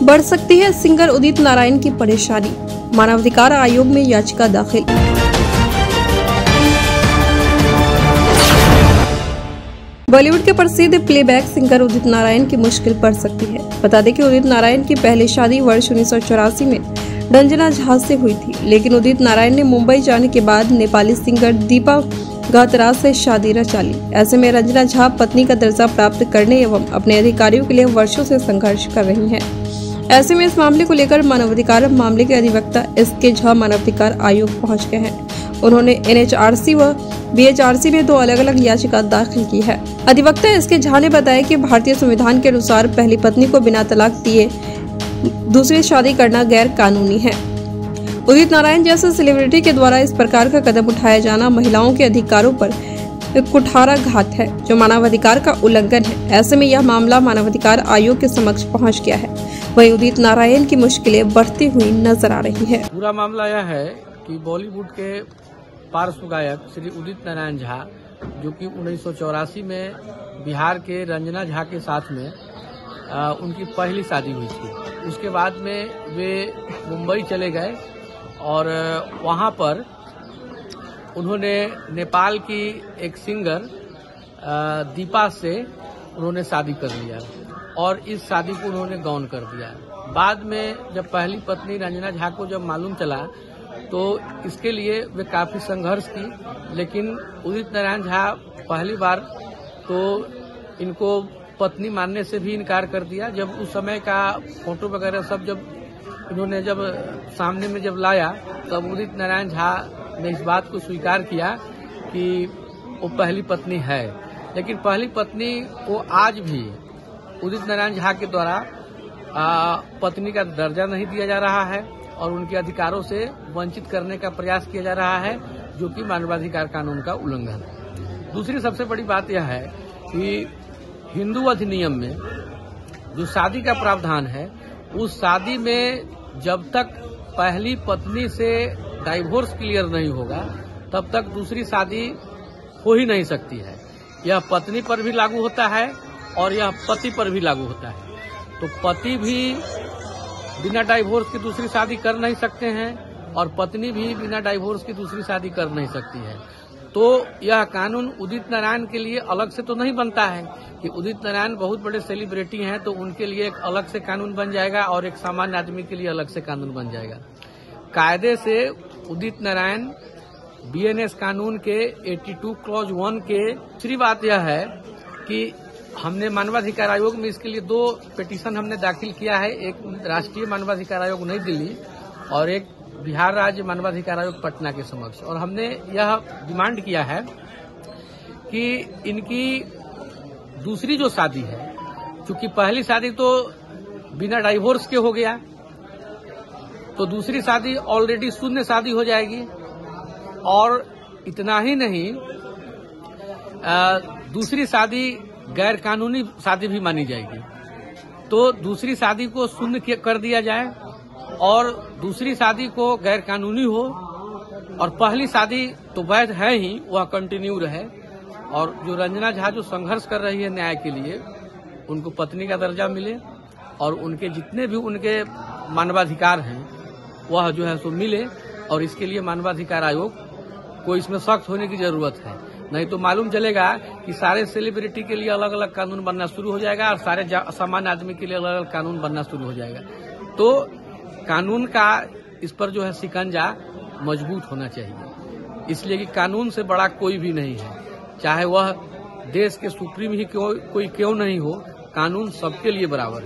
बढ़ सकती है सिंगर उदित नारायण की परेशानी, मानवाधिकार आयोग में याचिका दाखिल। बॉलीवुड के प्रसिद्ध प्लेबैक सिंगर उदित नारायण की मुश्किल बढ़ सकती है। बता दें कि उदित नारायण की पहली शादी वर्ष 1984 में रंजना झा से हुई थी, लेकिन उदित नारायण ने मुंबई जाने के बाद नेपाली सिंगर दीपा गातराज से शादी रचा ली। ऐसे में रंजना झा पत्नी का दर्जा प्राप्त करने एवं अपने अधिकारियों के लिए वर्षों से संघर्ष कर रही हैं। ऐसे में इस मामले को लेकर मानवाधिकार मामले के अधिवक्ता एसके झा मानवाधिकार आयोग पहुंच गए हैं। उन्होंने एनएचआरसी व बीएचआरसी में 2 अलग-अलग याचिका दाखिल की है। अधिवक्ता एसके झा ने बताया कि भारतीय संविधान के अनुसार पहली पत्नी को बिना तलाक दिए दूसरी शादी करना गैर कानूनी है। उदित नारायण जैसे सेलिब्रिटी के द्वारा इस प्रकार का कदम उठाया जाना महिलाओं के अधिकारों पर कुठाराघात है, जो मानवाधिकार का उल्लंघन है। ऐसे में यह मामला मानवाधिकार आयोग के समक्ष पहुंच गया है। वहीं उदित नारायण की मुश्किलें बढ़ती हुई नजर आ रही है। पूरा मामला यह है कि बॉलीवुड के पार्श्व गायक श्री उदित नारायण झा, जो कि 1984 में बिहार के रंजना झा के साथ में उनकी पहली शादी हुई थी। उसके बाद में वे मुंबई चले गए और वहां पर उन्होंने नेपाल की एक सिंगर दीपा से उन्होंने शादी कर लिया और इस शादी को उन्होंने गौन कर दिया। बाद में जब पहली पत्नी रंजना झा को जब मालूम चला तो इसके लिए वे काफी संघर्ष की, लेकिन उदित नारायण झा पहली बार तो इनको पत्नी मानने से भी इनकार कर दिया। जब उस समय का फोटो वगैरह सब जब इन्होंने जब सामने में जब लाया तब उदित नारायण झा ने इस बात को स्वीकार किया कि वो पहली पत्नी है, लेकिन पहली पत्नी को आज भी उदित नारायण झा के द्वारा पत्नी का दर्जा नहीं दिया जा रहा है और उनके अधिकारों से वंचित करने का प्रयास किया जा रहा है, जो कि मानवाधिकार कानून का उल्लंघन है। दूसरी सबसे बड़ी बात यह है कि हिंदू अधिनियम में जो शादी का प्रावधान है, उस शादी में जब तक पहली पत्नी से डाइवोर्स क्लियर नहीं होगा तब तक दूसरी शादी हो ही नहीं सकती है। यह पत्नी पर भी लागू होता है और यह पति पर भी लागू होता है। तो पति भी बिना डाइवोर्स की दूसरी शादी कर नहीं सकते हैं और पत्नी भी बिना डाइवोर्स की दूसरी शादी कर नहीं सकती है। तो यह कानून उदित नारायण के लिए अलग से तो नहीं बनता है कि उदित नारायण बहुत बड़े सेलिब्रिटी हैं तो उनके लिए एक अलग से कानून बन जाएगा और एक सामान्य आदमी के लिए अलग से कानून बन जाएगा। कायदे से उदित नारायण बीएनएस कानून के 82 क्लॉज 1 के दूसरी बात यह है कि हमने मानवाधिकार आयोग में इसके लिए 2 पिटीशन हमने दाखिल किया है, एक राष्ट्रीय मानवाधिकार आयोग नई दिल्ली और एक बिहार राज्य मानवाधिकार आयोग पटना के समक्ष। और हमने यह डिमांड किया है कि इनकी दूसरी जो शादी है, चूंकि पहली शादी तो बिना डाइवोर्स के हो गया, तो दूसरी शादी ऑलरेडी शून्य शादी हो जाएगी। और इतना ही नहीं, दूसरी शादी गैर कानूनी शादी भी मानी जाएगी। तो दूसरी शादी को शून्य कर दिया जाए और दूसरी शादी को गैर कानूनी हो और पहली शादी तो वैध है ही, वह कंटिन्यू रहे। और जो रंजना झा जो संघर्ष कर रही है न्याय के लिए, उनको पत्नी का दर्जा मिले और उनके जितने भी उनके मानवाधिकार हैं वह जो है सो मिले। और इसके लिए मानवाधिकार आयोग को इसमें सख्त होने की जरूरत है, नहीं तो मालूम चलेगा कि सारे सेलिब्रिटी के लिए अलग अलग कानून बनना शुरू हो जाएगा और सारे सामान्य आदमी के लिए अलग अलग कानून बनना शुरू हो जाएगा। तो कानून का इस पर जो है शिकंजा मजबूत होना चाहिए, इसलिए कि कानून से बड़ा कोई भी नहीं है, चाहे वह देश के सुप्रीम ही कोई क्यों नहीं हो, कानून सबके लिए बराबर है।